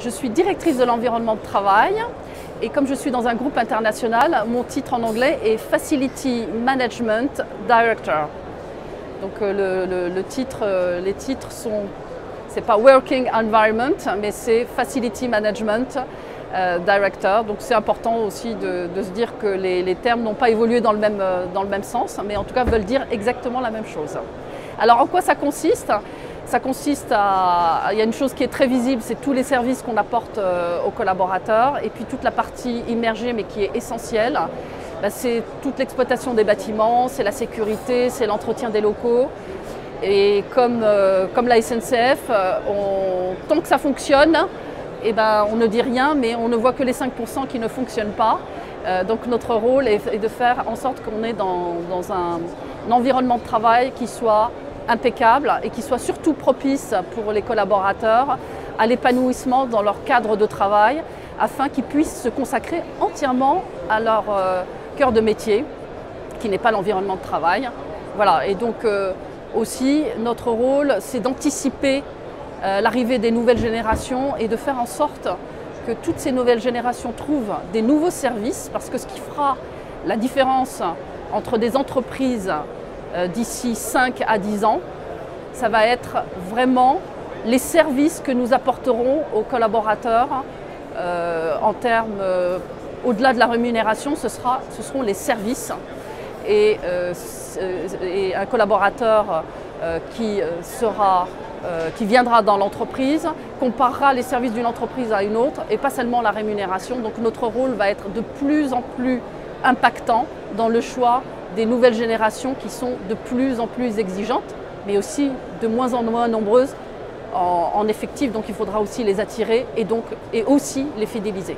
Je suis directrice de l'environnement de travail et comme je suis dans un groupe international, mon titre en anglais est Facility Management Director. Donc les titres sont, c'est pas Working Environment, mais c'est Facility Management Director. Donc c'est important aussi de se dire que les termes n'ont pas évolué dans le même sens, mais en tout cas veulent dire exactement la même chose. Alors en quoi ça consiste ? Ça consiste il y a une chose qui est très visible, c'est tous les services qu'on apporte aux collaborateurs et puis toute la partie immergée mais qui est essentielle. C'est toute l'exploitation des bâtiments, c'est la sécurité, c'est l'entretien des locaux. Et comme la SNCF, tant que ça fonctionne, on ne dit rien, mais on ne voit que les 5% qui ne fonctionnent pas. Donc notre rôle est de faire en sorte qu'on est dans un environnement de travail qui soit impeccable et qui soit surtout propice pour les collaborateurs à l'épanouissement dans leur cadre de travail afin qu'ils puissent se consacrer entièrement à leur cœur de métier qui n'est pas l'environnement de travail. Voilà. Et donc aussi notre rôle c'est d'anticiper l'arrivée des nouvelles générations et de faire en sorte que toutes ces nouvelles générations trouvent des nouveaux services parce que ce qui fera la différence entre des entreprises d'ici 5 à 10 ans, ça va être vraiment les services que nous apporterons aux collaborateurs en termes, au-delà de la rémunération, ce seront les services. Et un collaborateur qui viendra dans l'entreprise comparera les services d'une entreprise à une autre et pas seulement la rémunération. Donc notre rôle va être de plus en plus impactant dans le choix des nouvelles générations qui sont de plus en plus exigeantes, mais aussi de moins en moins nombreuses en effectif. Donc il faudra aussi les attirer et aussi les fidéliser.